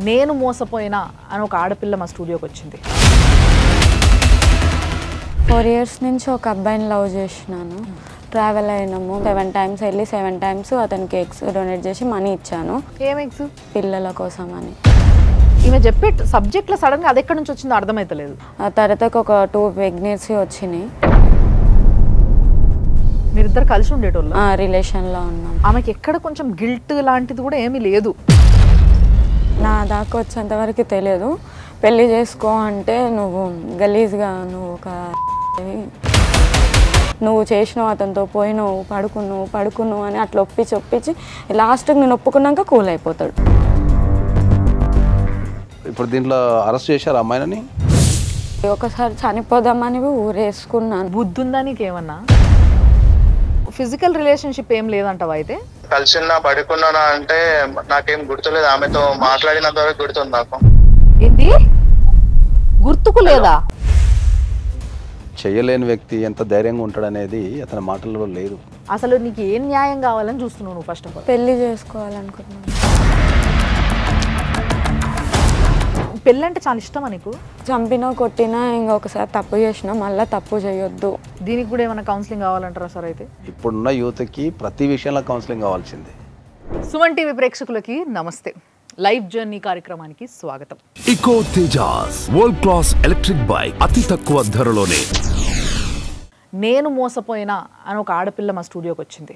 నేను మోసపోయినా అని ఒక ఆడపిల్ల మా స్టూడియోకి వచ్చింది. 4 years నుంచి ఒక అబ్బాయిని లవ్ చేసినాను. ట్రావెల్ అయినాము 7 times వెళ్ళి 7 times అతనికి ఎగ్స్ డొనేట్ చేసి మనీ ఇచ్చాను. ఏం ఎగ్స్? పిల్లల కోసం అని. ఈమె చెప్పే సబ్జెక్ట్లో సడన్గా అది ఎక్కడి నుంచి వచ్చిందో అర్థమవుతలేదు. ఆ తర్వాతకు ఒక 2 ప్రెగ్నెన్సీ వచ్చినాయి. మీరిద్దరు కలిసి ఉండేటోళ్ళు? రిలేషన్లో ఉన్నాం. ఆమెకి ఎక్కడ కొంచెం గిల్ట్ లాంటిది కూడా ఏమీ లేదు. నా దాకా వచ్చేంత వరకు తెలియదు. పెళ్లి చేసుకో అంటే నువ్వు గలీజ్గా నువ్వు చేసినావు, అతనితో పోయినావు, పడుకున్నావు అని అట్లా ఒప్పించి లాస్ట్కి నేను ఒప్పుకున్నాక కూల్ అయిపోతాడు. ఇప్పుడు దీంట్లో అరెస్ట్ చేశారు అమ్మాయిని. ఒకసారి చనిపోదామని ఊరేసుకున్నాను. బుద్ధి ఉందా నీకేమన్నా? ఫిజికల్ రిలేషన్షిప్ ఏం లేదంటావా? అయితే కలిసిన్నా పడుకున్నానా అంటే నాకేం గుర్తులేదు. ఆమెతో మాట్లాడినంత వరకు గుర్తుంది నాకు. ఏంటి గుర్తుకు లేదా? చేయలేని వ్యక్తి ఎంత ధైర్యంగా ఉంటాడనేది అతని మాటల్లో లేదు. అసలు నీకు ఏం న్యాయం కావాలని చూస్తున్నావు నువ్వు? ఫస్ట్ ఆఫ్ ఆల్ పెళ్లి చేసుకోవాలనుకున్నాను. పెళ్ళి అంటే చాలా ఇష్టమా నీకు? చంపినా కొట్టినా ఇంకొకసారి తప్పు చేసినా మళ్ళీ తప్పు చేయొద్దు. దీనికి కూడా ఏమైనా కౌన్సిలింగ్ కావాలంటారా సార్? అయితే ఇప్పుడున్న యూత్కి ప్రతి విషయంలో కౌన్సిలింగ్ కావాల్సిందే. సుమన్ టీవీ ప్రేక్షకులకి నమస్తే. లైఫ్ జర్నీ కార్యక్రమానికి స్వాగతం. Eko Tejas world class electric bike అతి తక్కువ ధరలోనే. నేను మోసపోయినా అని ఒక ఆడపిల్ల మా స్టూడియోకి వచ్చింది.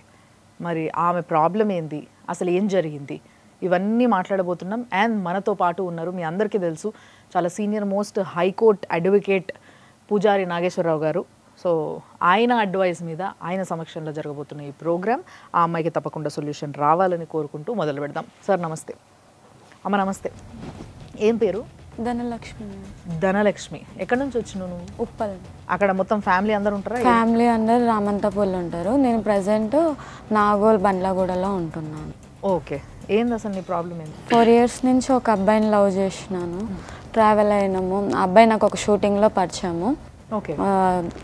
మరి ఆమె ప్రాబ్లం ఏంది, అసలు ఏం జరిగింది, ఇవన్నీ మాట్లాడబోతున్నాం. అండ్ మనతో పాటు ఉన్నారు, మీ అందరికీ తెలుసు, చాలా సీనియర్ మోస్ట్ హైకోర్టు అడ్వకేట్ పూజారి నాగేశ్వరరావు గారు. సో ఆయన అడ్వైస్ మీద ఆయన సమక్షంలో జరగబోతున్న ఈ ప్రోగ్రామ్ ఆ అమ్మాయికి తప్పకుండా సొల్యూషన్ రావాలని కోరుకుంటూ మొదలు పెడదాం. సార్ నమస్తే. అమ్మ నమస్తే. ఏం పేరు? ధనలక్ష్మి. ధనలక్ష్మి. ఎక్కడి నుంచి వచ్చినావు నువ్వు? ఉప్పల్. అక్కడ మొత్తం ఫ్యామిలీ అందరు ఉంటారా? ఫ్యామిలీ అందరు రామంతపూర్లో ఉంటారు. నేను ప్రజెంట్ నాగోల్ బండ్లగూడలో ఉంటున్నాను. ఓకే. ఏంది అసలు నీ ప్రాబ్లం ఏంది? 4 years నుంచి ఒక అబ్బాయిని లవ్ చేసినాను. ట్రావెల్ అయినాము. ఆ అబ్బాయి నాకు ఒక షూటింగ్లో పరిచయము. ఓకే.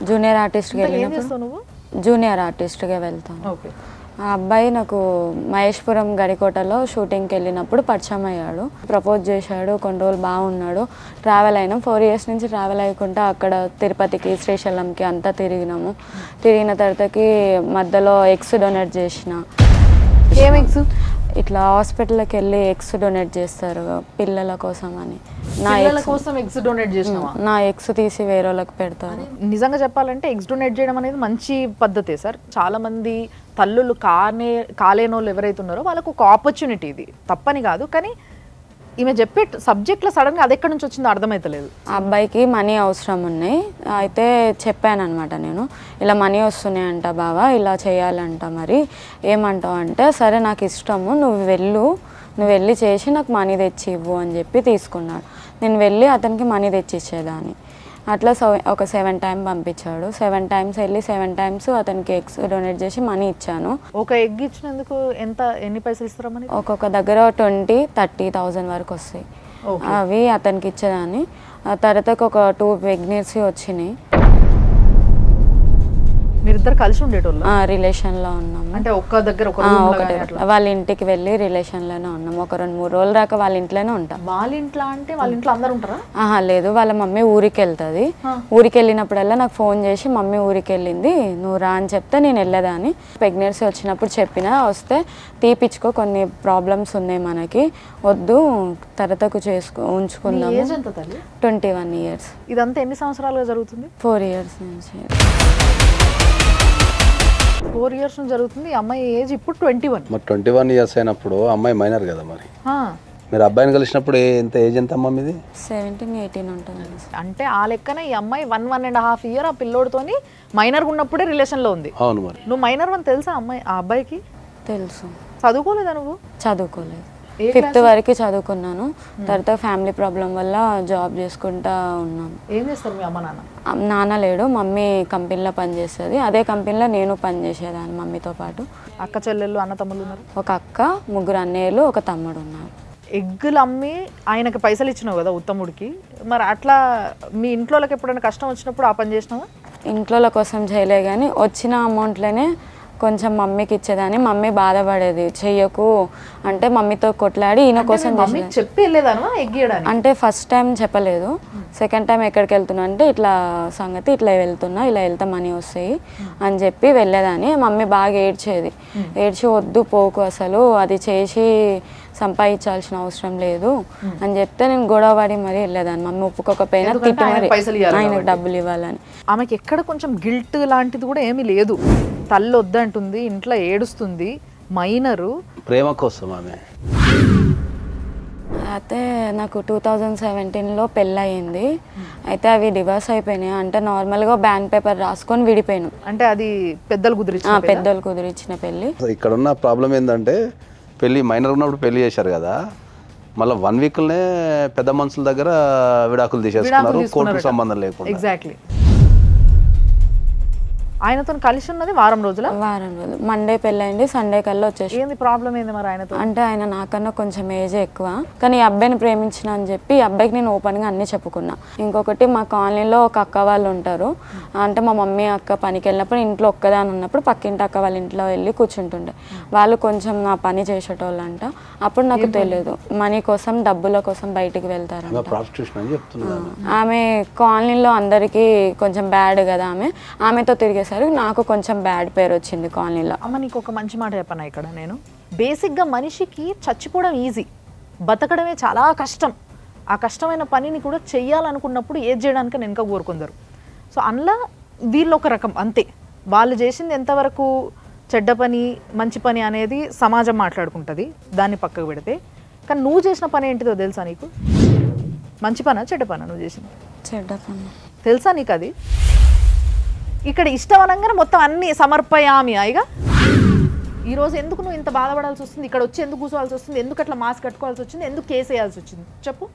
జూనియర్ ఆర్టిస్ట్గా వెళ్ళినప్పుడు నువ్వు? జూనియర్ ఆర్టిస్ట్గా వెళ్తాను. ఓకే. ఆ అబ్బాయి నాకు మహేశ్వరం గడికోటలో షూటింగ్కి వెళ్ళినప్పుడు పరిచయం అయ్యాడు. ప్రపోజ్ చేశాడు. కొన్ని రోజులు బాగున్నాడు. ట్రావెల్ అయినాం. 4 years నుంచి ట్రావెల్ అయ్యకుండా అక్కడ తిరుపతికి, శ్రీశైలంకి అంతా తిరిగినాము. తిరిగిన తర్వాతకి మధ్యలో ఎగ్స్ డొనేట్ చేసిన. ఏం ఎగ్స్? ఇట్లా హాస్పిటల్కి వెళ్ళి ఎగ్స్ డొనేట్ చేస్తారు పిల్లల కోసం అని. నా ఎగ్స్ డొనేట్ చేసినావా? నా ఎగ్స్ తీసి వేరే వాళ్ళకి పెడతారు. నిజంగా చెప్పాలంటే ఎగ్స్ డొనేట్ చేయడం అనేది మంచి పద్ధతే సార్. చాలా మంది తల్లులు కాలేనోళ్ళు ఎవరైతే ఉన్నారో వాళ్ళకు ఒక ఆపర్చునిటీ, ఇది తప్పని కాదు. కానీ ఈమె చెప్పే సబ్జెక్ట్లో సడన్గా అది ఎక్కడి నుంచి వచ్చిందో అర్థమవుతలేదు. ఆ అబ్బాయికి మనీ అవసరం ఉన్నాయి. అయితే చెప్పాను అనమాట, నేను ఇలా మనీ వస్తున్నాయంట బావా, ఇలా చేయాలంట, మరి ఏమంటావు అంటే, సరే నాకు ఇష్టము, నువ్వు వెళ్ళి చేసి నాకు మనీ తెచ్చి ఇవ్వు అని చెప్పి తీసుకున్నాడు. నేను వెళ్ళి అతనికి మనీ తెచ్చి ఇచ్చేదాన్ని. అట్లా ఒక 7 times పంపించాడు. 7 times వెళ్ళి 7 times అతనికి ఎగ్స్ డొనేట్ చేసి మనీ ఇచ్చాను. ఒక ఎగ్ ఇచ్చినందుకు ఎన్ని పైసలు ఇస్తారమ్మని? ఒక్కొక్క దగ్గర 20,000-30,000 వరకు వస్తాయి. అవి అతనికి ఇచ్చేదాన్ని. ఆ తర్వాత ఒక 2 ప్రెగ్నెన్సీ వచ్చినాయి. మీరిద్దరు కలిసి ఉండేటోళ్ళు? రిలేషన్లో ఉన్నాము. అంటే ఒక్క దగ్గర వాళ్ళ ఇంటికి వెళ్ళి రిలేషన్లోనే ఉన్నాము. ఒక 2-3 రోజుల దాకా వాళ్ళ ఇంట్లోనే ఉంటాం. వాళ్ళ ఇంట్లో అంటే వాళ్ళ ఇంట్లో అందరు ఉంటారా? లేదు, వాళ్ళ మమ్మీ ఊరికి వెళ్తుంది. ఊరికి వెళ్ళినప్పుడల్లా నాకు ఫోన్ చేసి మమ్మీ ఊరికి వెళ్ళింది నువ్వు రా అని చెప్తే నేను వెళ్ళేదాన్ని. ప్రెగ్నెన్సీ వచ్చినప్పుడు చెప్పినా, వస్తే తీపిచ్చుకో, కొన్ని ప్రాబ్లమ్స్ ఉన్నాయి మనకి, వద్దు తర్వాతకు ఉంచుకుందాము. 21 years. ఇదంతా ఎన్ని సంవత్సరాలుగా జరుగుతుంది? 4 years నుంచి. 4 years నుంచి జరుగుతుంది. అమ్మాయి ఏజ్ ఇప్పుడు 21. మరి 21 years అయినప్పుడు అమ్మాయి మైనర్ కదా. మరి మీరు అబ్బాయిని కలిసినప్పుడు ఎంత ఏజ్ ఎంత అమ్మ మీది? 17-18 ఉంటుంది. అంటే ఆ లెక్కన ఈ అమ్మాయి 1.5 years ఆ పిల్లోడితోని మైనర్గా ఉన్నప్పుడే రిలేషన్లో ఉంది. అవును. మరి నువ్వు మైనర్ అని తెలుసా ఆ అబ్బాయికి? తెలుసు. చదువుకోలేదా నువ్వు? చదువుకోలేదు. 5th వరకు చదువుకున్నాను. తర్వాత ఫ్యామిలీ ప్రాబ్లం వల్ల జాబ్ చేసుకుంటా ఉన్నాను. ఏం చేస్తారు మీ అమ్మ నాన్న? నాన్న లేడు, మమ్మీ కంపెనీలో పనిచేస్తుంది. అదే కంపెనీలో నేను పనిచేసేదాన్ని మమ్మీతో పాటు. అక్క చెల్లెళ్ళు అన్న తమ్ముళ్ళు ఉన్నారు? ఒక అక్క, 3 అన్నయ్యలు, ఒక తమ్ముడు ఉన్నారు. ఎగ్గులు అమ్మి ఆయనకి పైసలు ఇచ్చినావు కదా ఉత్తముడికి, మరి అట్లా మీ ఇంట్లోకి ఎప్పుడైనా కష్టం వచ్చినప్పుడు ఆ పని చేసినావా? ఇంట్లో కోసం చేయలే, కానీ వచ్చిన అమౌంట్లోనే కొంచెం మమ్మీకి ఇచ్చేదాన్ని. మమ్మీ బాధపడేది, చెయ్యకు అంటే మమ్మీతో కొట్లాడి ఈయన కోసం చెప్పి వెళ్ళేదాను ఎగ్గియడానికి. అంటే ఫస్ట్ టైం చెప్పలేదు, సెకండ్ టైం ఎక్కడికి వెళ్తున్నా అంటే ఇట్లా సంగతి ఇట్లా వెళ్తున్నా, ఇలా వెళ్తా మనీ వస్తాయి అని చెప్పి వెళ్ళేదాన్ని. మమ్మీ బాగా ఏడ్చేది, ఏడ్చి వద్దు పోకు అసలు అది చేసి సంపాదించాల్సిన అవసరం లేదు అని చెప్తే నేను గొడవ పడి మరీ వెళ్ళేదాన్ని. మమ్మీ ఒప్పుకోకపోయినా తిట్టి మరి ఆయనకు డబ్బులు ఇవ్వాలని. ఆమెకి ఎక్కడ కొంచెం గిల్ట్ లాంటిది కూడా ఏమీ లేదు. తల్లి వద్దంటుంది, ఇంట్లో ఏడుస్తుంది, మైనరు, ప్రేమ కోసం ఆమె. అయితే నాకు 2017లో పెళ్ళయింది. అయితే అవి డివోర్స్ అయిపోయినాయి. అంటే నార్మల్గా బ్యాంక్ పేపర్ రాసుకొని విడిపోయాను. అంటే అది పెద్దలు కుదిరించిన పెళ్ళి. ఇక్కడ ఉన్న ప్రాబ్లం ఏంటంటే పెళ్ళి మైనర్ ఉన్నప్పుడు పెళ్లి చేశారు కదా, మళ్ళీ 1 వీక్లోనే పెద్ద మనుషుల దగ్గర విడాకులు తీసేసుకున్నారు, కోర్టుకు సంబంధం లేకుండా. ఎగ్జాక్ట్లీ. ఆయనతో కలిసి ఉన్నది వారం రోజులు. మండే పెళ్ళైంది, సండే కల్లా వచ్చేసి. ఏంది ప్రాబ్లం ఏంది మరి ఆయనతో? అంటే ఆయన నాకన్నా కొంచెం ఏజ్ ఎక్కువ, కానీ ఈ అబ్బాయిని ప్రేమించిన అని చెప్పి ఈ అబ్బాయికి నేను ఓపెన్గా అన్నీ చెప్పుకున్నా. ఇంకొకటి మా కాలనీలో ఒక అక్క వాళ్ళు ఉంటారు, అంటే మా మమ్మీ అక్క పనికి వెళ్ళినప్పుడు ఇంట్లో ఒక్కదాని ఉన్నప్పుడు పక్కింటి అక్క వాళ్ళ ఇంట్లో వెళ్ళి కూర్చుంటుండే. వాళ్ళు కొంచెం నా పని చేసేటోళ్ళంట. అప్పుడు నాకు తెలియదు, మనీ కోసం డబ్బుల కోసం బయటికి వెళ్తారంట. ఆమె కాలనీలో అందరికీ కొంచెం బ్యాడ్ కదా, ఆమెతో తిరిగేసరికి నాకు కొంచెం బ్యాడ్ పేరు వచ్చింది కాలనీలో. అమ్మ నీకు ఒక మంచి మాట చెప్పనా ఇక్కడ నేను, బేసిక్గా మనిషికి చచ్చిపోవడం ఈజీ, బతకడమే చాలా కష్టం. ఆ కష్టమైన పనిని కూడా చెయ్యాలనుకున్నప్పుడు ఏది చేయడానికి వెనక కోరుకుందరు. సో అందులో వీళ్ళు ఒక రకం అంతే. వాళ్ళు చేసింది ఎంతవరకు చెడ్డ పని మంచి పని అనేది సమాజం మాట్లాడుకుంటుంది, దాన్ని పక్కకు పెడితే. కానీ నువ్వు చేసిన పని ఏంటిదో తెలుసా నీకు? మంచి పనా చెడ్డ పనా నువ్వు చేసింది? చెడ్డ పని. తెలుసా నీకు అది? ఇక్కడ ఇష్టం అనగానే మొత్తం అన్ని సమర్పయామి అయిగా. ఈరోజు ఎందుకు నువ్వు ఇంత బాధపడాల్సి వస్తుంది? ఇక్కడ వచ్చి ఎందుకు కూర్చోవాల్సి వస్తుంది? ఎందుకు అట్లా మాస్క్ కట్టుకోవాల్సి వచ్చింది? ఎందుకు కేసు వేయాల్సి వచ్చింది చెప్పు?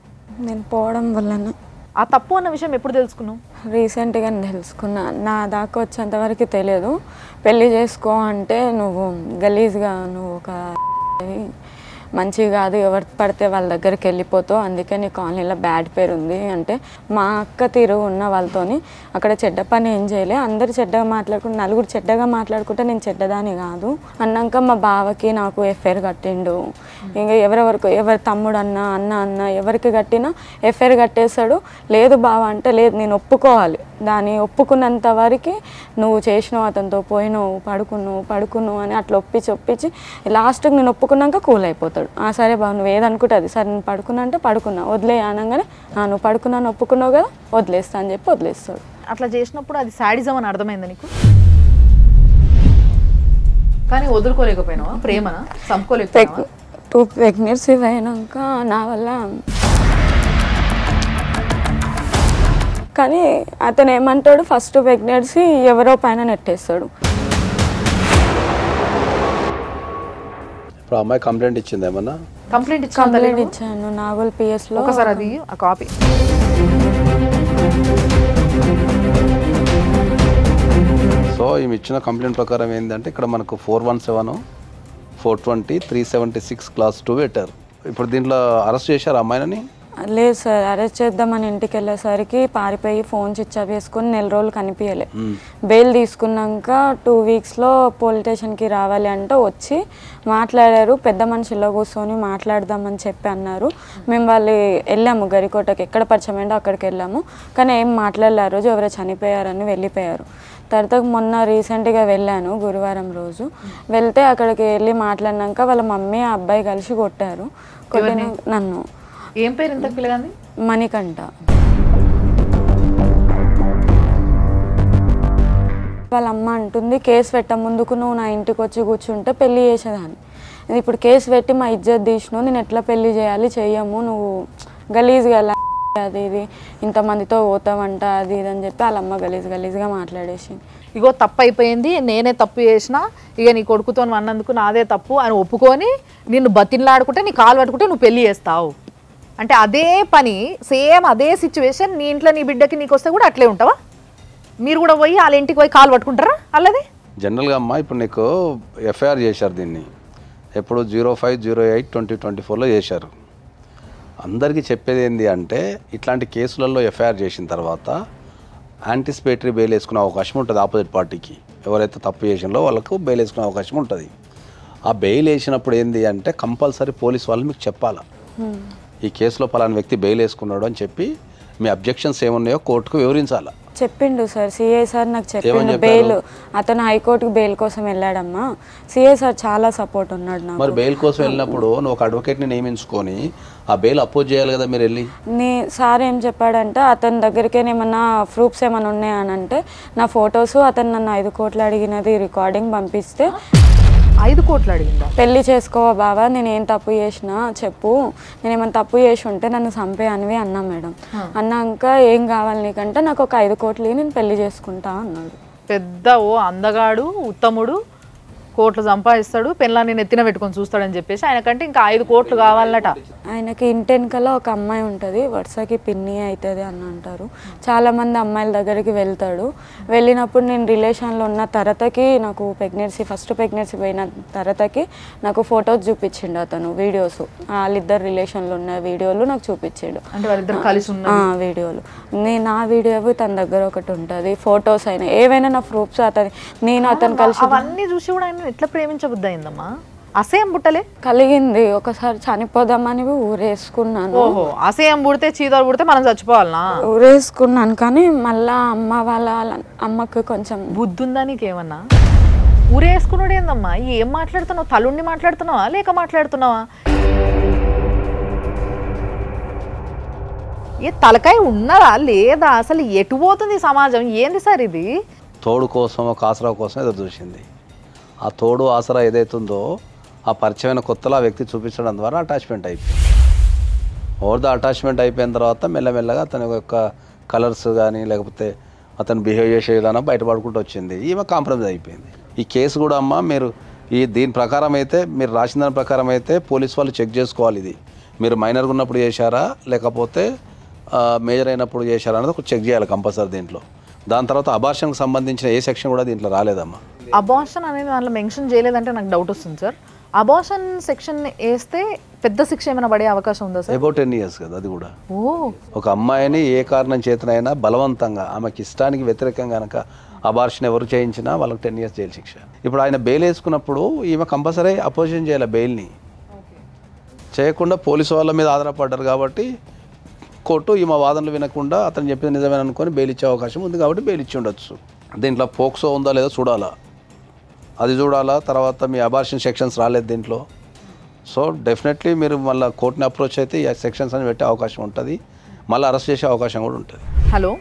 నేను పోవడం వలన. ఆ తప్పు అన్న విషయం ఎప్పుడు తెలుసుకున్నావు? రీసెంట్గా తెలుసుకున్నా. నా దాకా వచ్చేంతవరకు తెలియదు. పెళ్ళి చేసుకో అంటే నువ్వు గలీజ్గా, నువ్వు ఒక మంచిగా కాదు, ఎవరు పడితే వాళ్ళ దగ్గరికి వెళ్ళిపోతావు, అందుకే నీ కాలనీలో బ్యాడ్ పేరు ఉంది అంటే. మా అక్క తీరు ఉన్న వాళ్ళతోని అక్కడ చెడ్డ పని ఏం చేయలే, అందరు చెడ్డగా మాట్లాడుకుంటే, నలుగురు చెడ్డగా మాట్లాడుకుంటే నేను చెడ్డదాని కాదు అన్నాక మా బావకి నాకు ఎఫ్ఐఆర్ కట్టిండు. ఇంకా ఎవరి తమ్ముడు అన్న ఎవరికి కట్టినా ఎఫ్ఐఆర్ కట్టేస్తాడు. లేదు బావ అంటే లేదు, నేను ఒప్పుకోవాలి, దాన్ని ఒప్పుకున్నంత వరకు నువ్వు చేసినావు, అతనితో పోయినావు, పడుకున్నావు అని అట్లా ఒప్పించి లాస్ట్కి నేను ఒప్పుకున్నాక కూల్ అయిపోతాడు. సరే బాబు నువ్వు ఏదనుకుంటే అది, సరే నేను పడుకున్నా అంటే పడుకున్నా, వదిలే అనగానే నువ్వు పడుకున్నాను ఒప్పుకున్నావు కదా వదిలేస్తా అని చెప్పి వదిలేస్తాడు. అట్లా చేసినప్పుడు అది శాడిజం అని అర్థమైందా నీకు? కానీ వదులుకోలేకపోయినావా? ప్రేమనా చంపుకోలేకపోయినావా? 2 ప్రెగ్నెన్సీ అయినాక నా వల్ల. కానీ అతను ఏమంటాడు, ఫస్ట్ ప్రెగ్నెన్సీ ఎవరో పైన నెట్టేస్తాడు. ఇప్పుడు అమ్మాయి కంప్లైంట్ ఇచ్చింది ఏమన్నా? కంప్లైంట్ ఇచ్చాను నాగోల్ పిఎస్లో. ఒకసారి అది ఆ కాపీ. సో ఈమె ఇచ్చిన కంప్లైంట్ ప్రకారం ఏంటంటే ఇక్కడ మనకు 417, 420, 376 క్లాస్ 2 పెట్టారు. ఇప్పుడు దీంట్లో అరెస్ట్ చేశారు అమ్మాయిని? లేదు సార్, అరెస్ట్ చేద్దామని ఇంటికి వెళ్ళేసరికి పారిపోయి ఫోన్ స్విచ్ ఆఫ్ చేసుకొని 4 రోజులు కనిపించలే. బెయిల్ తీసుకున్నాక 2 వీక్స్లో పోలీస్ స్టేషన్కి రావాలి అంటే వచ్చి మాట్లాడారు. పెద్ద మనుషుల్లో కూర్చొని మాట్లాడదామని చెప్పి అన్నారు. మేము వాళ్ళు వెళ్ళాము గరికోటకి, ఎక్కడ పరిచయం ఏంటో అక్కడికి వెళ్ళాము. కానీ ఏం మాట్లాడలే. ఆ రోజు ఎవరో చనిపోయారని వెళ్ళిపోయారు. తర్వాత మొన్న రీసెంట్గా వెళ్ళాను గురువారం రోజు. వెళ్తే అక్కడికి వెళ్ళి మాట్లాడినాక వాళ్ళ మమ్మీ ఆ అబ్బాయి కలిసి కొట్టారు. నన్ను. ఏం పేరు ఇంత పిల్లగాంది? మణికంఠ. వాళ్ళ అమ్మ అంటుంది, కేసు పెట్ట ముందుకు నువ్వు నా ఇంటికి వచ్చి కూర్చుంటే పెళ్లి చేసేదాన్ని, ఇప్పుడు కేసు పెట్టి మా ఇజ్జత్ తీసినావు, నేను ఎట్లా పెళ్లి చేయాలి, చెయ్యము, నువ్వు గలీజ్గా అది ఇది ఇంతమందితో పోతావంట అది ఇది అని చెప్పి వాళ్ళ అమ్మ గలీజ్గా మాట్లాడేసి. ఇగో తప్పు అయిపోయింది, నేనే తప్పు చేసిన, ఇక నీ కొడుకుతో అన్నందుకు నాదే తప్పు అని ఒప్పుకొని నిన్ను బతిన్లాడుకుంటే, నీ కాలు పట్టుకుంటే నువ్వు పెళ్లి చేస్తావు అంటే అదే పని, సేమ్ అదే సిచ్యువేషన్ నీ ఇంట్లో నీ బిడ్డకి నీకు వస్తే కూడా అట్లే ఉంటావా? మీరు కూడా పోయి వాళ్ళ ఇంటికి పోయి కాలు పట్టుకుంటారా? అలాది జనరల్గా అమ్మా ఇప్పుడు నీకు ఎఫ్ఐఆర్ చేశారు, దీన్ని ఎప్పుడు 05/08/2024లో చేశారు. అందరికీ చెప్పేది ఏంటి అంటే ఇట్లాంటి కేసులలో ఎఫ్ఐఆర్ చేసిన తర్వాత యాంటిసిపేటరీ బెయిల్ వేసుకునే అవకాశం ఉంటుంది ఆపోజిట్ పార్టీకి. ఎవరైతే తప్పు చేసినో వాళ్ళకు బెయిల్ వేసుకునే అవకాశం ఉంటుంది. ఆ బెయిల్ వేసినప్పుడు ఏంది అంటే కంపల్సరీ పోలీస్ వాళ్ళు మీకు చెప్పాలా, ఈ కేసులో పలానా వ్యక్తి బెయిల్ వేసుకున్నాడు అని చెప్పి మీ అబ్జెక్షన్స్ ఏమున్నాయో కోర్టుకు వివరించాలా. చెప్పిండు సార్, సిఐ సార్ నాకు చెప్పిండు బెయిల్, అతను హైకోర్టుకి బెయిల్ కోసం వెళ్ళాడమ్మా. సిఐ సార్ చాలా సపోర్ట్ ఉన్నాడు నాకు. మరి బెయిల్ కోసం వెళ్ళినప్పుడు నువ్వు ఒక అడ్వకేట్ని నియమించుకొని ఆ బెయిల్ అపోజ్ చేయాలి కదా మీరు వెళ్ళి. సార్ ఏం చెప్పాడంటే అతని దగ్గరికి ఏమన్నా ప్రూఫ్స్ ఏమైనా ఉన్నాయని అంటే నా ఫొటోస్, అతను నన్ను 5 కోట్లు అడిగినది రికార్డింగ్ పంపిస్తే 5 కోట్లు అడిగిందా? పెళ్లి చేసుకోవా బావా, నేను ఏం తప్పు చేసినా చెప్పు, నేను ఏమైనా తప్పు చేసి ఉంటే నన్ను చంపేయనివి అన్నా మేడం. అన్నాక ఏం కావాలి నీకంటే నాకు ఒక 5 కోట్లు నేను పెళ్లి చేసుకుంటా అన్నాడు. పెద్ద అందగాడు ఉత్తముడు, కోట్లు సంపాదిస్తాడు, పెళ్ళాన్ని నెత్తిన పెట్టుకొని చూస్తాడని చెప్పేసి ఆయనకంటే ఇంకా 5 కోట్లు కావాలట. ఆయనకి ఇంటెనకల ఒక అమ్మాయి ఉంటుంది, వరుసకి పిన్ని అవుతుంది అని అంటారు. చాలామంది అమ్మాయిల దగ్గరికి వెళ్తాడు. వెళ్ళినప్పుడు నేను రిలేషన్లో ఉన్న తర్వాతకి నాకు ఫస్ట్ ప్రెగ్నెన్సీ పోయిన తర్వాతకి నాకు ఫొటోస్ చూపించిండు అతను, వీడియోస్, వాళ్ళిద్దరు రిలేషన్లో ఉన్న వీడియోలు నాకు చూపించాడు. అంటే వాళ్ళిద్దరు కలిసి ఉన్న వీడియోలు, నా వీడియో తన దగ్గర ఒకటి ఉంటుంది, ఫొటోస్ అయినా ఏవైనా నా ప్రూఫ్స్ నేను అతను కలిసి అవన్నీ చూసి కూడా ఆయన ఎట్లా ప్రేమించబుద్ధి అయిందమ్మా? అసేం పుట్టలే కలిగింది. ఒకసారి చనిపోదామని ఊరేసుకున్నాను. ఓహో, అసేం పుడితే చీదలు పుడితే మనం చచ్చిపోవాలనా? ఊరేసుకున్నాను. కానీ మళ్ళా అమ్మ వాళ్ళ అమ్మకు కొంచెం బుద్ధి ఉందా నీకేమన్నా? ఊరేసుకున్నాడు ఏందమ్మా? ఏం మాట్లాడుతున్నావు? తలుండి మాట్లాడుతున్నావా లేక మాట్లాడుతున్నావా? ఏ తలకాయ ఉన్నదా లేదా? అసలు ఎటు పోతుంది సమాజం? ఏంది సార్ ఇది? తోడు కోసం ఒక ఆసరా కోసం ఎదురు చూసింది. ఆ తోడు ఆసరా ఏదైతుందో ఆ పరిచయమైన కొత్తలో ఆ వ్యక్తి చూపించడం ద్వారా అటాచ్మెంట్ అయిపోయింది. ఓవర్ ద అటాచ్మెంట్ అయిపోయిన తర్వాత మెల్లమెల్లగా అతని యొక్క కలర్స్ కానీ లేకపోతే అతను బిహేవ్ చేసే విధానం బయటపడుకుంటూ వచ్చింది. ఈమె కాంప్రమైజ్ అయిపోయింది. ఈ కేసు కూడా అమ్మ మీరు దీని ప్రకారం అయితే మీరు రాసిన దాని ప్రకారం అయితే పోలీస్ వాళ్ళు చెక్ చేసుకోవాలి. ఇది మీరు మైనర్గా ఉన్నప్పుడు చేశారా లేకపోతే మేజర్ అయినప్పుడు చేశారా అనేది ఒక చెక్ చేయాలి కంపల్సరీ దీంట్లో. దాని తర్వాత అబార్షన్కి సంబంధించిన ఏ సెక్షన్ కూడా దీంట్లో రాలేదమ్మా. అబార్షన్ అనేది దాంట్లో మెన్షన్ చేయలేదంటే నాకు డౌట్ వస్తుంది సార్. అబార్షన్ సెక్షన్ వేస్తే పెద్ద శిక్ష ఏమైనా పడే అవకాశం ఉందా సార్? అబౌట్ 10 years కదా అది కూడా. ఓ, ఒక అమ్మాయిని ఏ కారణం చేతనైనా బలవంతంగా ఆమెకి ఇష్టానికి వ్యతిరేకంగా కనుక అబార్షన్ ఎవరు చేయించినా వాళ్ళకి 10 years జైలు శిక్ష. ఇప్పుడు ఆయన బెయిల్ వేసుకున్నప్పుడు ఈమె కంపల్సరీ అపోజిషన్ చేయాలి. బెయిల్ని చేయకుండా పోలీసు వాళ్ళ మీద ఆధారపడ్డారు కాబట్టి కోర్టు ఈమె వాదనలు వినకుండా అతను చెప్పింది నిజమేనా అనుకొని బెయిల్ ఇచ్చే అవకాశం ఉంది కాబట్టి బెయిల్ ఇచ్చి ఉండొచ్చు. దీంట్లో పోక్సో ఉందా లేదా చూడాలా, అది చూడాలా. తర్వాత మీ అబార్షన్ సెక్షన్స్ రాలేదు దీంట్లో. సో డెఫినెట్లీ మీరు మళ్ళీ కోర్టుని అప్రోచ్ అయితే ఈ సెక్షన్స్ అని పెట్టే అవకాశం ఉంటుంది, మళ్ళీ అరెస్ట్ చేసే అవకాశం కూడా ఉంటుంది. హలో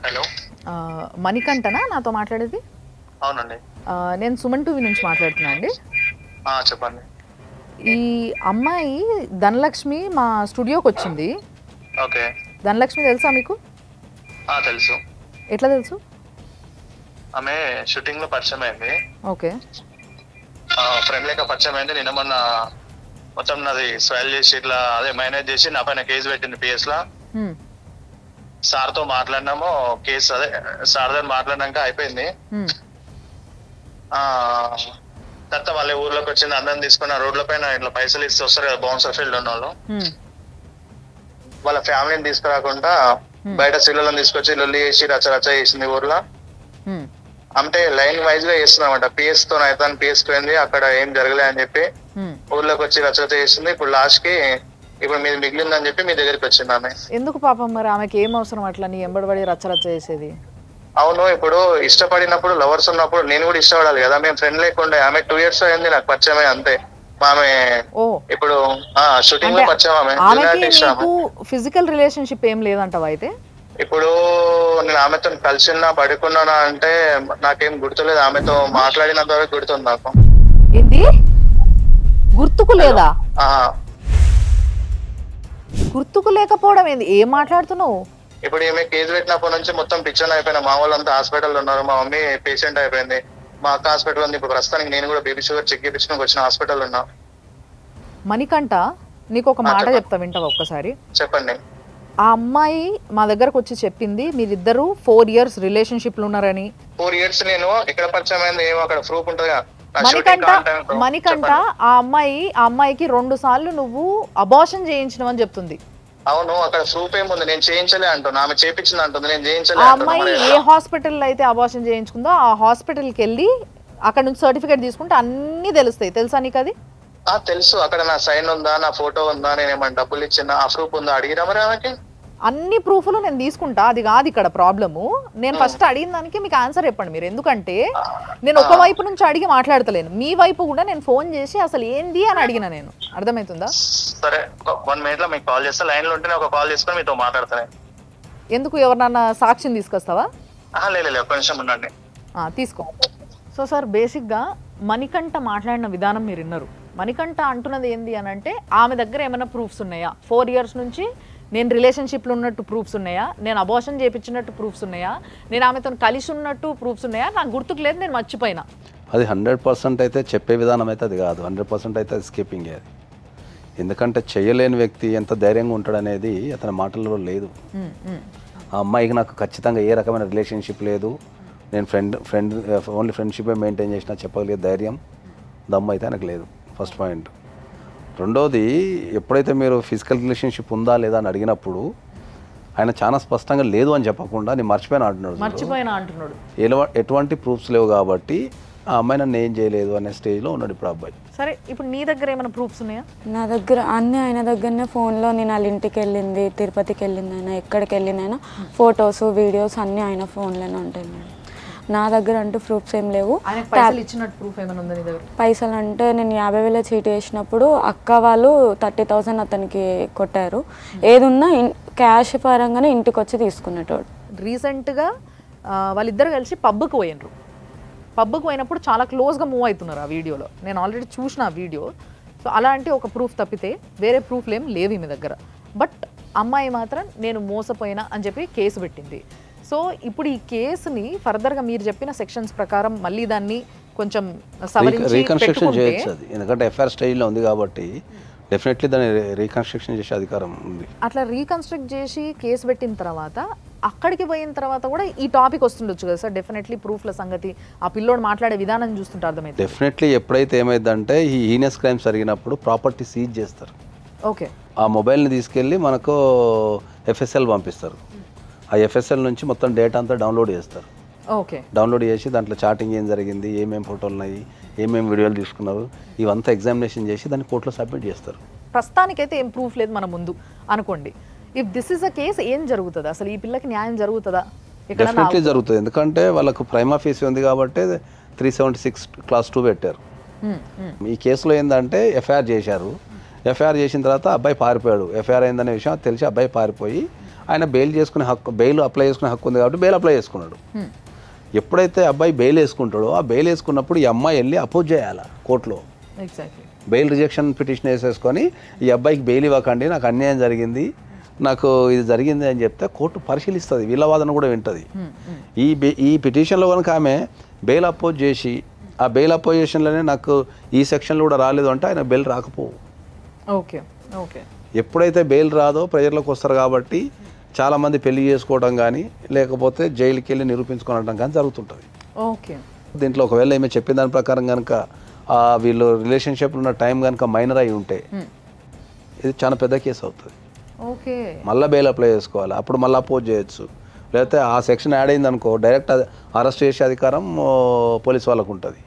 హలో, మణికంఠనా నాతో మాట్లాడేది? అవునండి. నేను సుమన్ టీవీ నుంచి మాట్లాడుతున్నా అండి. చెప్పండి. ఈ అమ్మాయి ధనలక్ష్మి మా స్టూడియోకి వచ్చింది. ఓకే. ధనలక్ష్మి తెలుసా మీకు? తెలుసు. ఎట్లా తెలుసు? ఆమె షూటింగ్ లో పరిచయం అయింది. ఓకే. ఫ్రెండ్ లేక పరిచయం అయింది. నిన్న మొన్న మొత్తం నాది స్వైల్ చేసి ఇట్లా అదే మేనేజ్ చేసి నా పైన కేసు పెట్టింది PS లో. సార్ తో మాట్లాడినాము, కేసు అదే సార్ దగ్గర మాట్లాడినాక అయిపోయింది. తర్వాత వాళ్ళ ఊర్లోకి వచ్చింది, అందరిని తీసుకున్న రోడ్ల పైన ఇట్లా పైసలు ఇస్తే వస్తారు కదా బౌన్సర్ ఫీల్డ్ ఉన్న వాళ్ళు, వాళ్ళ ఫ్యామిలీని తీసుకురాకుండా బయట సిల్లలను తీసుకొచ్చి లొల్లి చేసి రచ్చ చేసింది ఊర్లో. అంటే లైన్ వైజ్ గా చేస్తున్నామంట. PS తో అయితే PS పోయింది, అక్కడ ఏం జరగలే అని చెప్పి ఊర్లోకి వచ్చి రచ్చ చేసింది. ఇప్పుడు లాస్ట్ కి ఇప్పుడు మీది మిగిలిందని చెప్పి మీ దగ్గరికి వచ్చింది ఆమె. ఎందుకు పాపం మరి ఆమెకి ఏం అవసరం అట్లా నీ ఎంబడబడి రచ్చ చేసేది? అవును, ఇప్పుడు ఇష్టపడినప్పుడు లవర్స్ ఉన్నప్పుడు నేను కూడా ఇష్టపడాలి కదా. మేము ఫ్రెండ్ లేకుండా ఆమె 2 years అయింది నాకు పరిచయమే అంతే. ఆమె ఇప్పుడు షూటింగ్ లో పరిచయం. ఆమె ఫిజికల్ రిలేషన్షిప్ ఏం లేదంటావా? అయితే ఇప్పుడు నేను ఆమెతో కలిసిన్నా పడుకున్నానా అంటే నాకేం గుర్తులేదు. ఆమెతో మాట్లాడినంత వరకు గుర్తుంది నాకు. ఏంది గుర్తుకు లేదా? గుర్తుకు లేకపోవడం ఏంది? ఏం మాట్లాడుతున్నావు? ఇప్పుడు ఈమె కేసు పెట్టినప్పటి నుంచి మొత్తం పిచ్చర్ అయిపోయినా. మా వాళ్ళంతా హాస్పిటల్ ఉన్నారు, మా మమ్మీ పేషెంట్ అయిపోయింది, మా అక్క హాస్పిటల్ ఉంది. ఇప్పుడు ప్రస్తుతానికి నేను కూడా బేబీ షుగర్ చెక్ చేయించుకుని వచ్చిన హాస్పిటల్ ఉన్నా. మణికంఠ, నీకు ఒక మాట చెప్తా, వింటావా ఒక్కసారి? చెప్పండి. ఆ అమ్మాయి మా దగ్గరకు వచ్చి చెప్పింది మీరిద్దరు 4 years రిలేషన్షిప్ లో ఉన్నారని. 4 years నేను ఎక్కడ పరిచయం అయింది ఏమో అక్కడ ప్రూఫ్ ఉంటుందిగా. మణికంఠ, ఆ అమ్మాయికి 2 సార్లు నువ్వు అబార్షన్ చేయించినవని చెప్తుంది. అవును, అక్కడ ప్రూఫ్ ఏముంది? నేను చేయించలే అంటున్నా, ఆమె చేయించింది అంటుంది, నేను చేయించలే ఆ అంటున్నా. అమ్మాయి ఏ హాస్పిటల్లో అయితే అబార్షన్ చేయించుకుందో ఆ హాస్పిటల్కి వెళ్ళి అక్కడ నుంచి సర్టిఫికేట్ తీసుకుంటే అన్నీ తెలుస్తాయి. తెలుసా నీకు అది? తెలుసు. అక్కడ నా సైన్ ఉందా, నా ఫోటో ఉందా, నేను ఏమైనా డబ్బులు ఇచ్చినా ఆ ప్రూఫ్ ఉందా అడిగిరా మరి ఆమెకి? అన్ని ప్రూఫ్లు నేను తీసుకుంటా, అది కాదు ఇక్కడ ప్రాబ్లము. నేను ఫస్ట్ అడిగిన దానికి మీకు ఆన్సర్ చెప్పండి మీరు. ఎందుకంటే నేను ఒక వైపు నుంచి అడిగి మాట్లాడతలేను, మీ వైపు కూడా నేను ఫోన్ చేసి అసలు ఏంది అని అడిగిన. నేను అర్థమవుతుందా? సరే, 1 minute లో మీకు కాల్ చేస్తా. లైన్ లో ఉంటే ఒక కాల్ చేసుకొని మీతో మాట్లాడతాను. ఎందుకు, ఎవరినన్నా సాక్షిని తీసుకొస్తావా? లేదు, ఒక్క నిమిషం ఉండండి. తీసుకో. సో సార్, బేసిక్గా మణికంఠ మాట్లాడిన విధానం మీరు విన్నారు. మణికంఠ అంటున్నది ఏంది అని అంటే, ఆమె దగ్గర ఏమైనా ప్రూఫ్స్ ఉన్నాయా, 4 years నుంచి నేను రిలేషన్షిప్లో ఉన్నట్టు ప్రూఫ్స్ ఉన్నాయా, నేను అబార్షన్ చేయించినట్టు ప్రూఫ్స్ ఉన్నాయా, నేను ఆమెతో కలిసి ఉన్నట్టు ప్రూఫ్స్ ఉన్నాయా, నాకు గుర్తుకు లేదు, నేను మర్చిపోయినా. అది 100% అయితే చెప్పే విధానం అయితే అది కాదు, 100% అయితే అది స్కిప్పింగ్. అది ఎందుకంటే చేయలేని వ్యక్తి ఎంత ధైర్యంగా ఉంటాడనేది అతని మాటల్లో లేదు. ఆ అమ్మాయికి నాకు ఖచ్చితంగా ఏ రకమైన రిలేషన్షిప్ లేదు, నేను ఓన్లీ ఫ్రెండ్షిపే మెయింటైన్ చేసినా చెప్పగలిగే ధైర్యం దమ్ము అయితే ఆయనకు లేదు. First point. రెండోది, ఎప్పుడైతే మీరు ఫిజికల్ రిలేషన్షిప్ ఉందా లేదా అని అడిగినప్పుడు ఆయన చాలా స్పష్టంగా లేదు అని చెప్పకుండా నేను మర్చిపోయినా అంటున్నాడు. ఎటువంటి ప్రూఫ్స్ లేవు కాబట్టి ఆ అమ్మాయి నన్ను ఏం చేయలేదు అనే స్టేజ్లో ఉన్నాడు ఇప్పుడు అబ్బాయి. సరే, ఇప్పుడు నీ దగ్గర ఏమైనా ప్రూఫ్స్ ఉన్నాయా? నా దగ్గర అన్నీ ఆయన దగ్గరనే ఫోన్లో, నేను వాళ్ళ ఇంటికి వెళ్ళింది, తిరుపతికి వెళ్ళింది అయినా, ఎక్కడికి వెళ్ళినైనా ఫొటోస్ వీడియోస్ అన్నీ ఆయన ఫోన్లోనే ఉంటాయి మేడం. నా దగ్గర అంటూ ప్రూఫ్స్ ఏం లేవు. పైసలు అంటే నేను 50,000 చీటీ వేసినప్పుడు అక్క వాళ్ళు 30,000 అతనికి కొట్టారు. ఏదున్నా క్యాష్ పరంగానే ఇంటికి వచ్చి తీసుకునేటోడు. రీసెంట్గా వాళ్ళిద్దరు కలిసి పబ్కి పోయినరు. పబ్కి పోయినప్పుడు చాలా క్లోజ్గా మూవ్ అవుతున్నారు ఆ వీడియోలో. నేను ఆల్రెడీ చూసిన ఆ వీడియో. సో అలాంటి ఒక ప్రూఫ్ తప్పితే వేరే ప్రూఫ్లు ఏం లేవు మీ దగ్గర. బట్ అమ్మాయి మాత్రం నేను మోసపోయినా అని చెప్పి కేసు పెట్టింది. సో ఇప్పుడు ఈ కేసుని ఫర్దర్గా మీరు చెప్పిన సెక్షన్స్ ప్రకారం మళ్ళీ దాన్ని కొంచెం రీకన్స్ట్రక్షన్ చేయొచ్చు. అది ఎందుకంటే ఎఫ్ఐఆర్ స్టేజ్లో ఉంది కాబట్టి డెఫినెట్లీ దాన్ని రీకన్స్ట్రక్షన్ చేసే అధికారం ఉంది. అట్లా రీకన్స్ట్రక్ట్ చేసి కేసు పెట్టిన తర్వాత అక్కడికి పోయిన తర్వాత కూడా ఈ టాపిక్ వస్తుండొచ్చు కదా సార్? డెఫినెట్లీ ప్రూఫ్ల సంగతి, ఆ పిల్లోడు మాట్లాడే విధానం చూస్తుంటే అర్థమైంది. డెఫినెట్లీ ఎప్పుడైతే ఏమైందంటే ఈ హీనస్ క్రైమ్స్ జరిగినప్పుడు ప్రాపర్టీ సీజ్ చేస్తారు. ఓకే. ఆ మొబైల్ని తీసుకెళ్ళి మనకు ఎఫ్ఎస్ఎల్ పంపిస్తారు. ఆ ఎఫ్ఎస్ఎల్ నుంచి మొత్తం డేటా అంతా డౌన్లోడ్ చేస్తారు. ఓకే. డౌన్లోడ్ చేసి దాంట్లో చాటింగ్ ఏం జరిగింది, ఏమేమి ఫోటోలు ఉన్నాయి, ఏమేమి వీడియోలు తీసుకున్నారు, ఇవంతా ఎగ్జామినేషన్ చేసి దాన్ని కోర్టులో సబ్మిట్ చేస్తారు. ప్రస్తుతానికైతే ఏం ప్రూఫ్ లేదు మన ముందు అనుకోండి. If this is a case ఏం జరుగుతుంది అసలు? ఈ పిల్లకి న్యాయం జరుగుతుందా? డెఫినెట్లీ జరుగుతుంది. ఎందుకంటే వాళ్ళకు ప్రైమా ఫీస్ ఉంది కాబట్టి 376 Clause 2 పెట్టారు. ఈ కేసులో ఏంటంటే ఎఫ్ఐఆర్ చేశారు. ఎఫ్ఐఆర్ చేసిన తర్వాత అబ్బాయి పారిపోయాడు. ఎఫ్ఐఆర్ అయిందనే విషయం తెలిసి అబ్బాయి పారిపోయి ఆయన బెయిల్ అప్లై చేసుకునే హక్కు ఉంది కాబట్టి బెయిల్ అప్లై చేసుకున్నాడు. ఎప్పుడైతే అబ్బాయి బెయిల్ వేసుకుంటాడో ఆ బెయిల్ వేసుకున్నప్పుడు ఈ అమ్మాయి వెళ్ళి అపోజ్ చేయాలి కోర్టులో. బెయిల్ రిజెక్షన్ పిటిషన్ వేసేసుకొని ఈ అబ్బాయికి బెయిల్ ఇవ్వకండి, నాకు అన్యాయం జరిగింది, నాకు ఇది జరిగింది అని చెప్తే కోర్టు పరిశీలిస్తుంది, వీళ్ళ వాదన కూడా వింటుంది. ఈ పిటిషన్లో కనుక ఆమె బెయిల్ అపోజ్ చేసి ఆ బెయిల్ అపోజిషన్లోనే నాకు ఈ సెక్షన్లో కూడా రాలేదు అంటే ఆయన బెయిల్ రాకపోవు. ఓకే. ఓకే. ఎప్పుడైతే బెయిల్ రాదో ప్రజల్లోకి వస్తారు కాబట్టి చాలామంది పెళ్లి చేసుకోవడం కానీ లేకపోతే జైలుకి వెళ్ళి నిరూపించుకోవడం కానీ జరుగుతుంటుంది. ఓకే. దీంట్లో ఒకవేళ ఏమో చెప్పిన దాని ప్రకారం కనుక వీళ్ళు రిలేషన్షిప్లో ఉన్న టైం కనుక మైనర్ అయి ఉంటే ఇది చాలా పెద్ద కేసు అవుతుంది. ఓకే. మళ్ళీ బెయిల్ అప్లై చేసుకోవాలి, అప్పుడు మళ్ళీ అపోజ్ చేయొచ్చు. లేకపోతే ఆ సెక్షన్ యాడ్ అయింది అనుకో డైరెక్ట్ అరెస్ట్ చేసే అధికారం పోలీస్ వాళ్ళకు ఉంటుంది.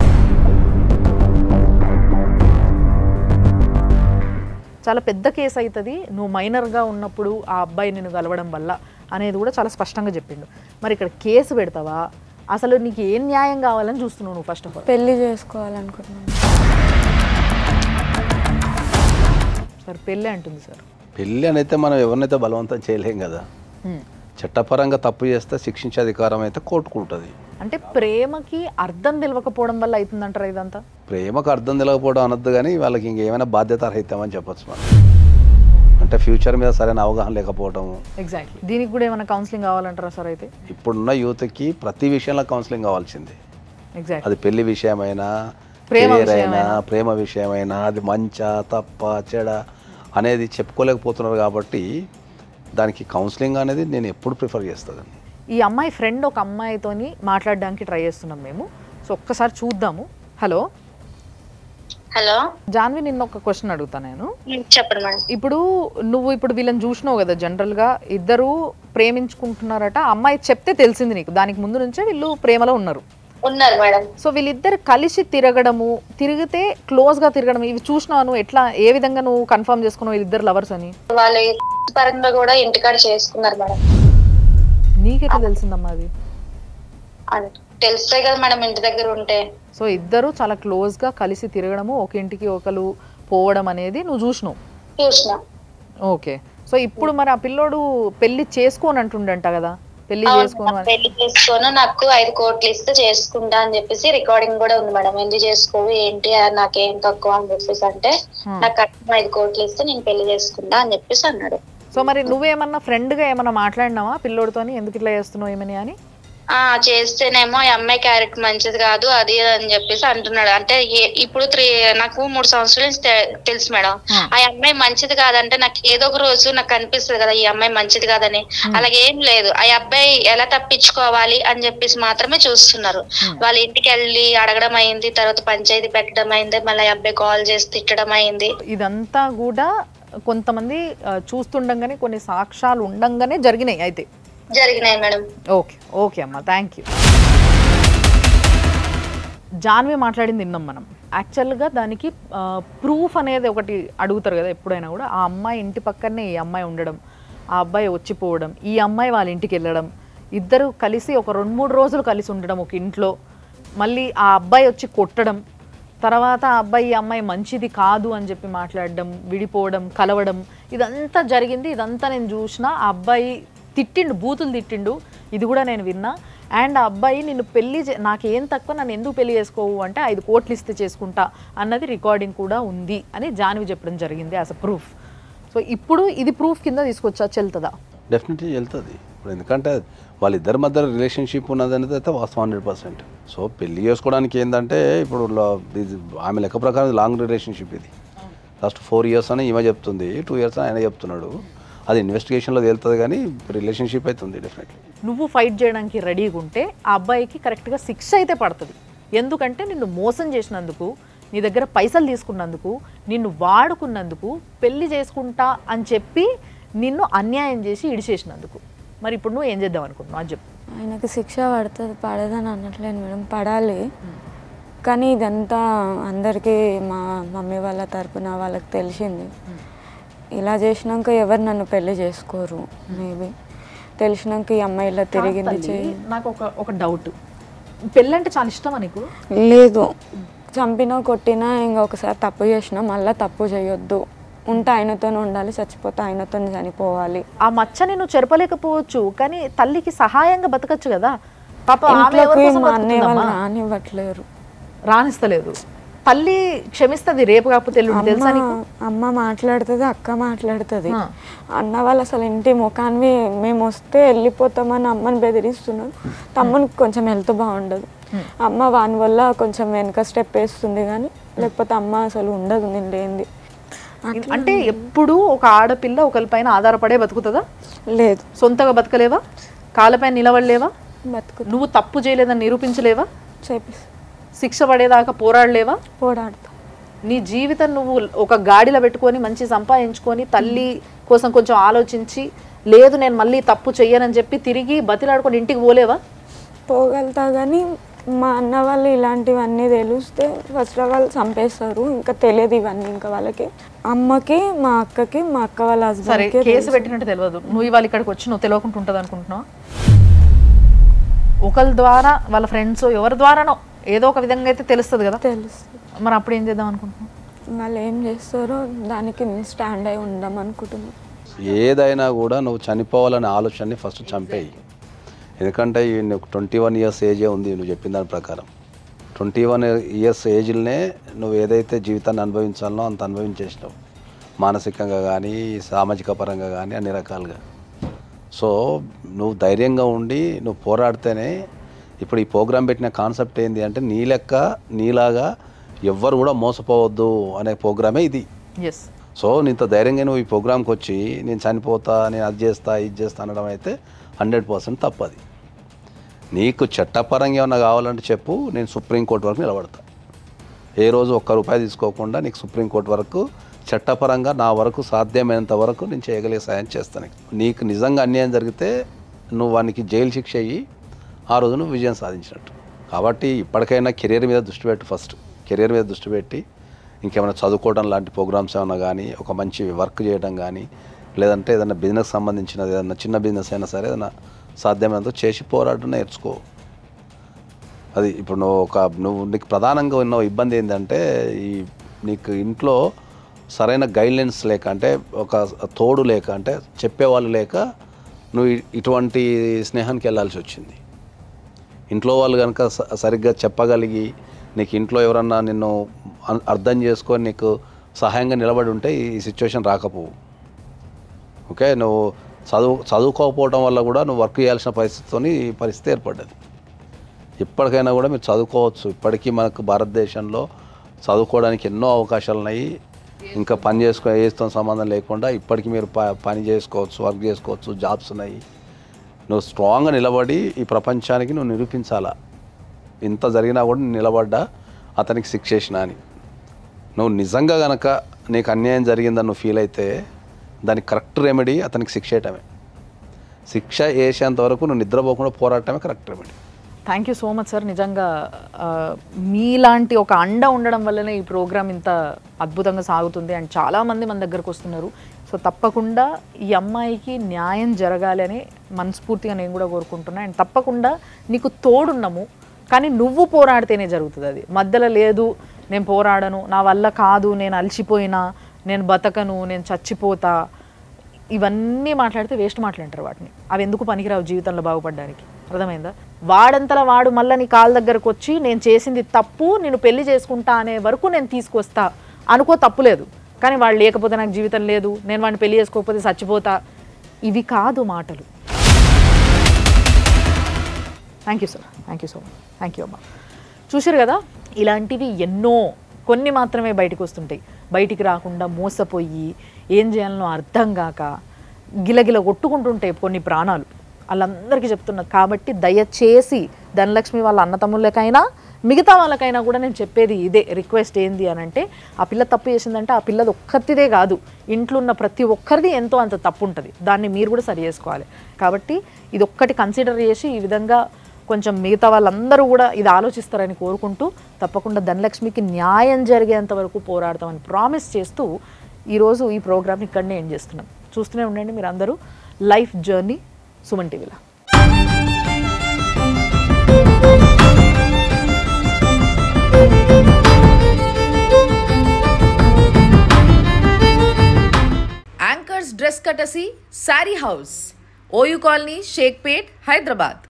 చాలా పెద్ద కేసు అవుతుంది నువ్వు మైనర్గా ఉన్నప్పుడు ఆ అబ్బాయి నిన్ను కలవడం వల్ల అనేది కూడా చాలా స్పష్టంగా చెప్పిండు. మరి ఇక్కడ కేసు పెడతావా? అసలు నీకు ఏం న్యాయం కావాలని చూస్తున్నావు నువ్వు? ఫస్ట్ ఆఫ్ ఆల్ పెళ్లి చేసుకోవాలనుకుంటున్నాను సార్. పెళ్ళి అంటుంది సార్. పెళ్ళి అని అయితే మనం ఎవరినైతే బలవంతం చేయలేం కదా. చట్టపరంగా తప్పు చేస్తే శిక్షించే అధికారం అయితే కోర్టుకు ఉంటుంది. అంటే ప్రేమకి అర్థం తెలియకపోవడం వల్ల అవుతుందంటారా ఇదంతా? ప్రేమకు అర్థం తెలియకపోవడం అనొద్దు కానీ వాళ్ళకి ఇంకేమైనా బాధ్యత రహితమని చెప్పచ్చు మనం. అంటే ఫ్యూచర్ మీద సరైన అవగాహన లేకపోవడము. ఎగ్జాక్ట్లీ. దీనికి కూడా ఏమైనా కౌన్సిలింగ్ కావాలంటారా సార్? అయితే ఇప్పుడున్న యూత్కి ప్రతి విషయంలో కౌన్సిలింగ్ కావాల్సిందే. ఎగ్జాక్ట్లీ. అది పెళ్లి విషయమైనా, కెరీర్ అయినా, ప్రేమ విషయమైనా, అది మంచా తప్ప చెడ అనేది చెప్పుకోలేకపోతున్నారు కాబట్టి దానికి కౌన్సిలింగ్ అనేది నేను ఎప్పుడు ప్రిఫర్ చేస్తాను. ఈ అమ్మాయి ఫ్రెండ్ ఒక అమ్మాయితోని మాట్లాడడానికి ట్రై చేస్తున్నాం మేము. సో ఒక్కసారి చూద్దాము. హలో హలో జాన్వి, నిన్న ఒక క్వశ్చన్ అడుగుతా నేను. చెప్పండి మేడం. ఇప్పుడు వీళ్ళని చూసినావు కదా, జనరల్ గా ఇద్దరు ప్రేమించుకుంటున్నారట, అమ్మాయి చెప్తే తెలిసింది నీకు, దానికి ముందు నుంచే వీళ్ళు ప్రేమలో ఉన్నారు మేడం. సో వీళ్ళిద్దరు కలిసి తిరిగితే క్లోజ్ గా తిరగడం, ఇవి చూసినావు నువ్వు? ఎట్లా, ఏ విధంగా నువ్వు కన్ఫర్మ్ చేసుకున్నావు వీళ్ళిద్దరు లవర్స్ అని? వాళ్ళు పరంగా కూడా ఇంటికాడ చేసుకున్నారు మేడం. నీకెట్లా తెలిసిందమ్మా అది? తెలుస్తాయి కదా మేడం ఇంటి దగ్గర ఉంటే. సో ఇద్దరు చాలా క్లోజ్ గా కలిసి తిరగడము, ఒక ఇంటికి ఒకరు పోవడం అనేది నువ్వు చూసినా. ఓకే. సో ఇప్పుడు మరి ఆ పిల్లోడు పెళ్లి చేసుకోని అంటుండంట కదా, పెళ్లి చేసుకోను నాకు 5 కోట్లు ఇస్తే చేసుకుంటా అని చెప్పేసి రికార్డింగ్ కూడా ఉంది మేడం. ఎందుకు చేసుకోవు ఏంటి నాకేం తక్కువ అని చెప్పేసి అంటే, నాకు 5 కోట్లు ఇస్తే నేను పెళ్లి చేసుకుంటా అని చెప్పేసి అన్నాడు. సో మరి నువ్వేమన్నా ఫ్రెండ్ గా ఏమన్నా మాట్లాడినావా పిల్లోడితోని, ఎందుకు ఇట్లా చేస్తున్నావు ఏమని అని? చేస్తేనేమో ఈ అమ్మాయి క్యారెక్టర్ మంచిది కాదు అది అని చెప్పేసి అంటున్నాడు. అంటే ఇప్పుడు నాకు 3 సంవత్సరాల నుంచి తెలుసు మేడం. ఆ అమ్మాయి మంచిది కాదంటే నాకు ఏదో ఒక రోజు నాకు అనిపిస్తుంది కదా ఈ అమ్మాయి మంచిది కాదని. అలాగే ఏం లేదు, ఆ అబ్బాయి ఎలా తప్పించుకోవాలి అని చెప్పేసి మాత్రమే చూస్తున్నారు. వాళ్ళ ఇంటికి వెళ్ళి అడగడం అయింది, తర్వాత పంచాయతీ పెట్టడం అయింది, మళ్ళీ ఆ అబ్బాయి కాల్ చేసి తిట్టడం అయింది. ఇదంతా కూడా కొంతమంది చూస్తుండగానే, కొన్ని సాక్ష్యాలు ఉండంగానే జరిగినాయి మేడం. ఓకే అమ్మా, థ్యాంక్ యూ. జాన్వి మాట్లాడింది విన్నాం మనం. యాక్చువల్గా దానికి ప్రూఫ్ అనేది ఒకటి అడుగుతారు కదా ఎప్పుడైనా కూడా. ఆ అమ్మాయి ఇంటి పక్కనే ఈ అమ్మాయి ఉండడం, ఆ అబ్బాయి వచ్చిపోవడం, ఈ అమ్మాయి వాళ్ళ ఇంటికి వెళ్ళడం, ఇద్దరు కలిసి ఒక 2-3 రోజులు కలిసి ఉండడం ఒక ఇంట్లో, మళ్ళీ ఆ అబ్బాయి వచ్చి కొట్టడం, తర్వాత ఆ అబ్బాయి ఈ అమ్మాయి మంచిది కాదు అని చెప్పి మాట్లాడడం, విడిపోవడం, కలవడం, ఇదంతా జరిగింది. ఇదంతా నేను చూసిన. ఆ అబ్బాయి బూతులు తిట్టిండు, ఇది కూడా నేను విన్నా. అండ్ ఆ అబ్బాయి నిన్ను నాకేం తక్కువ, నన్ను ఎందుకు పెళ్లి చేసుకోవు అంటే 5 కోట్లు ఇస్తే చేసుకుంటా అన్నది రికార్డింగ్ కూడా ఉంది అని జాన్వి చెప్పడం జరిగింది యాజ్ అ ప్రూఫ్. సో ఇప్పుడు ఇది ప్రూఫ్ కింద తీసుకొచ్చా, చెల్తుందా? డెఫినెట్లీ వెళ్తుంది. ఇప్పుడు ఎందుకంటే వాళ్ళిద్దరి మధ్య రిలేషన్షిప్ ఉన్నదనేది అయితే వాస్తవం 100%. సో పెళ్లి చేసుకోవడానికి ఏంటంటే ఇప్పుడు ఆమె లెక్క ప్రకారం లాంగ్ రిలేషన్షిప్ ఇది. లాస్ట్ 4 years అని ఈమె చెప్తుంది, 2 years అని ఆయన చెప్తున్నాడు. అది ఇన్వెస్టిగేషన్లో తేలుతుంది, కానీ రిలేషన్షిప్ అయితే ఉంది డెఫినెట్లీ. నువ్వు ఫైట్ చేయడానికి రెడీగా ఉంటే ఆ అబ్బాయికి కరెక్ట్గా శిక్ష అయితే పడుతుంది. ఎందుకంటే నిన్ను మోసం చేసినందుకు, నీ దగ్గర పైసలు తీసుకున్నందుకు, నిన్ను వాడుకున్నందుకు, పెళ్లి చేసుకుంటా అని చెప్పి నిన్ను అన్యాయం చేసి ఇడిచేసినందుకు. మరి ఇప్పుడు నువ్వు ఏం చేద్దాం అనుకుంటున్నావు అని చెప్పు. ఆయనకి శిక్ష పడదని అనట్లేదు మేడం, పడాలి. కానీ ఇదంతా అందరికీ మా మమ్మీ వాళ్ళ తరపున వాళ్ళకి తెలిసింది. ఇలా చేసినాక ఎవరు నన్ను పెళ్లి చేసుకోరు. మేబీ తెలిసినాక ఈ అమ్మాయి ఇలా తిరిగింది. నాకు ఒక డౌట్, పెళ్ళంటే చాలా ఇష్టమా నీకు? లేదు, చంపినా కొట్టినా ఇంకొకసారి తప్పు చేసినా మళ్ళీ తప్పు చేయొద్దు. ఉంటే ఆయనతోనే ఉండాలి, చచ్చిపోతే ఆయనతో చనిపోవాలి. ఆ మచ్చని నువ్వు చెరపలేకపోవచ్చు, కానీ తల్లికి సహాయంగా బతకచ్చు కదా. పాప మా అన్నయ్య వాళ్ళు రానివ్వట్లేరు, రానిస్తలేదు. తల్లి క్షమిస్తుంది రేపు కాకపోతే ఎల్లుండి, తెలుసా నీకు? అమ్మ మాట్లాడుతుంది, అక్క మాట్లాడుతుంది. అన్న వాళ్ళు అసలు ఇంటి ముఖాన్ని మేము వస్తే వెళ్ళిపోతామని అమ్మని బెదిరిస్తున్నారు. తమ్మునికి కొంచెం హెల్త్ బాగుండదు, అమ్మ వాని వల్ల కొంచెం వెనక స్టెప్ వేస్తుంది, కానీ లేకపోతే అమ్మ అసలు ఉండదు నేను లేనిది. అంటే ఎప్పుడు ఒక ఆడపిల్ల ఒకరిపైన ఆధారపడే బతుకుతుందా? లేదు. సొంతగా బతకలేవా? కాళ్ళపైన నిలబడలేవా? బతుకు. నువ్వు తప్పు చేయలేదని నిరూపించలేవా? చేపిస్తా. శిక్ష పడేదాకా పోరాడలేవా? పోరాడతా. నీ జీవితం నువ్వు ఒక గాడిలో పెట్టుకొని మంచి సంపాదించుకొని తల్లి కోసం కొంచెం ఆలోచించి, లేదు నేను మళ్ళీ తప్పు చెయ్యనని చెప్పి తిరిగి బతిలాడుకొని ఇంటికి పోలేవా? పోగలుగుతా, కానీ మా అన్న వాళ్ళు ఇలాంటివన్నీ తెలిస్తే ఫస్ట్ వాళ్ళు చంపేస్తారు. ఇంకా తెలియదు ఇవన్నీ ఇంకా వాళ్ళకి, అమ్మకి, మా అక్కకి, మా అక్క వాళ్ళ హస్బెండ్కి. కేసు పెట్టినట్టు తెలియదు, నువ్వు ఇవాళ ఇక్కడికి వచ్చి నువ్వు తెలియకుండా ఉంటుంది అనుకుంటున్నావు? ఒకరి ద్వారా, వాళ్ళ ఫ్రెండ్స్ ఎవరి ద్వారానో ఏదో ఒక విధంగా అయితే తెలుస్తుంది కదా. తెలుస్తుంది. మరి అప్పుడు ఏం చేద్దాం అనుకుంటున్నావు? వాళ్ళు ఏం చేస్తారో దానికి నేను స్టాండ్ అయి ఉందాం అనుకుంటున్నాను. ఏదైనా కూడా నువ్వు చనిపోవాలనే ఆలోచనని ఫస్ట్ చంపేయి. ఎందుకంటే నీకు 21 years ఏజే ఉంది, నువ్వు చెప్పిన దాని ప్రకారం 21 years ఏజ్లోనే నువ్వు ఏదైతే జీవితాన్ని అనుభవించాలనో అంత అనుభవించేసినావు, మానసికంగా కానీ సామాజిక పరంగా కానీ అన్ని రకాలుగా. సో నువ్వు ధైర్యంగా ఉండి నువ్వు పోరాడితేనే. ఇప్పుడు ఈ ప్రోగ్రాం పెట్టిన కాన్సెప్ట్ ఏంటి అంటే, నీ లెక్క నీలాగా ఎవ్వరు కూడా మోసపోవద్దు అనే ప్రోగ్రామే ఇది. సో నీతో ధైర్యంగా నువ్వు ఈ ప్రోగ్రాంకి వచ్చి నేను చనిపోతా, నేను అది చేస్తా, ఇది చేస్తా అనడం అయితే 100% తప్పది. నీకు చట్టపరంగా ఏమన్నా కావాలంటే చెప్పు, నేను సుప్రీంకోర్టు వరకు నిలబడతా. ఏ రోజు ₹1 తీసుకోకుండా నీకు సుప్రీంకోర్టు వరకు చట్టపరంగా నా వరకు సాధ్యమైనంత వరకు నేను చేయగలిగే సాయం చేస్తాను. నీకు నిజంగా అన్యాయం జరిగితే నువ్వు వానికి జైలు శిక్ష అయ్యి ఆ రోజు నువ్వు విజయం సాధించినట్టు. కాబట్టి ఇప్పటికైనా కెరీర్ మీద దృష్టి పెట్టు. ఫస్ట్ కెరీర్ మీద దృష్టి పెట్టి ఇంకేమైనా చదువుకోవడం లాంటి ప్రోగ్రామ్స్ ఏమైనా కానీ, ఒక మంచి వర్క్ చేయడం కానీ, లేదంటే ఏదైనా బిజినెస్ సంబంధించినది ఏదైనా చిన్న బిజినెస్ అయినా సరే ఏదైనా సాధ్యమైనంత చేసి పోరాటం నేర్చుకో. అది ఇప్పుడు నువ్వు నీకు ప్రధానంగా ఉన్న ఇబ్బంది ఏంటంటే నీకు ఇంట్లో సరైన గైడ్లైన్స్ లేక, అంటే ఒక తోడు లేక, అంటే చెప్పేవాళ్ళు లేక నువ్వు ఇటువంటి స్నేహానికి వెళ్ళాల్సి వచ్చింది. ఇంట్లో వాళ్ళు కనుక సరిగ్గా చెప్పగలిగి నీకు ఇంట్లో ఎవరన్నా నిన్ను అర్థం చేసుకొని నీకు సహాయంగా నిలబడి ఉంటే ఈ సిచ్యువేషన్ రాకపోవు. ఓకే, నువ్వు చదువుకోకపోవడం వల్ల కూడా నువ్వు వర్క్ చేయాల్సిన పరిస్థితి ఏర్పడ్డది. ఇప్పటికైనా కూడా మీరు చదువుకోవచ్చు. ఇప్పటికీ మనకు భారతదేశంలో చదువుకోవడానికి ఎన్నో అవకాశాలు ఉన్నాయి. ఇంకా పని ఏతో సంబంధం లేకుండా ఇప్పటికీ మీరు పని చేసుకోవచ్చు, వర్క్ చేసుకోవచ్చు, జాబ్స్ ఉన్నాయి. నువ్వు స్ట్రాంగ్గా నిలబడి ఈ ప్రపంచానికి నువ్వు నిరూపించాలా. ఇంత జరిగినా కూడా నిలబడ్డా అతనికి శిక్ష చేసినా అని. నువ్వు నిజంగా కనుక నీకు అన్యాయం జరిగిందని నువ్వు ఫీల్ అయితే దానికి కరెక్ట్ రెమెడీ అతనికి శిక్ష వేయటమే. శిక్ష వేసేంత వరకు నువ్వు నిద్రపోకుండా పోరాటమే correct remedy. Thank you so much sir. నిజంగా మీలాంటి ఒక అండ ఉండడం వల్లనే ఈ ప్రోగ్రామ్ ఇంత అద్భుతంగా సాగుతుంది అండ్ చాలామంది మన దగ్గరకు వస్తున్నారు. సో తప్పకుండా ఈ అమ్మాయికి న్యాయం జరగాలి అని మనస్ఫూర్తిగా నేను కూడా కోరుకుంటున్నాను. అండ్ తప్పకుండా నీకు తోడున్నాము, కానీ నువ్వు పోరాడితేనే జరుగుతుంది. అది మధ్యలో లేదు, నేను పోరాడను, నా వల్ల కాదు, నేను అలసిపోయినా, నేను బతకను, నేను చచ్చిపోతా, ఇవన్నీ మాట్లాడితే వేస్ట్ మాట్లాడతారు. వాటిని అవి ఎందుకు పనికిరావు జీవితంలో బాగుపడడానికి. అర్థమైందా? వాడంతలా వాడు మళ్ళీ నీ కాళ్ళ దగ్గరకు వచ్చి నేను చేసింది తప్పు, నేను పెళ్లి చేసుకుంటా అనే వరకు నేను తీసుకొస్తా అనుకో, తప్పులేదు. కానీ వాడు లేకపోతే నాకు జీవితం లేదు, నేను వాడిని పెళ్లి చేసుకోకపోతే చచ్చిపోతా, ఇవి కాదు మాటలు. Thank you sir, thank you so much, thank you అమ్మా. చూశారు కదా, ఇలాంటివి ఎన్నో, కొన్ని మాత్రమే బయటకు వస్తుంటాయి. బయటికి రాకుండా మోసపోయి ఏం చేయాలనో అర్థం కాక గిలగిల కొట్టుకుంటుంటాయి కొన్ని ప్రాణాలు. వాళ్ళందరికీ చెప్తున్నా. కాబట్టి దయచేసి ధనలక్ష్మి వాళ్ళ అన్నతమ్ముళ్ళకైనా మిగతా వాళ్ళకైనా కూడా నేను చెప్పేది ఇదే రిక్వెస్ట్. ఏంది అని అంటే, ఆ పిల్ల తప్పు చేసిందంటే ఆ పిల్లది ఒక్కరిదే కాదు, ఇంట్లో ఉన్న ప్రతి ఒక్కరిది ఎంతో అంత తప్పు ఉంటుంది. దాన్ని మీరు కూడా సరి చేసుకోవాలి. కాబట్టి ఇది ఒక్కటి కన్సిడర్ చేసి ఈ విధంగా కొంచెం మిగతా వాళ్ళందరూ కూడా ఇది ఆలోచిస్తారని కోరుకుంటూ, తప్పకుండా ధనలక్ష్మికి న్యాయం జరిగేంత వరకు పోరాడతామని ప్రామిస్ చేస్తూ ఈరోజు ఈ ప్రోగ్రామ్ని ఇక్కడనే ఎండ్ చేస్తున్నాం. చూస్తూనే ఉండండి మీరు అందరూ life journey Suman TV. Anchors dress కటసి sari house, OU colony, Shaikpet, Hyderabad.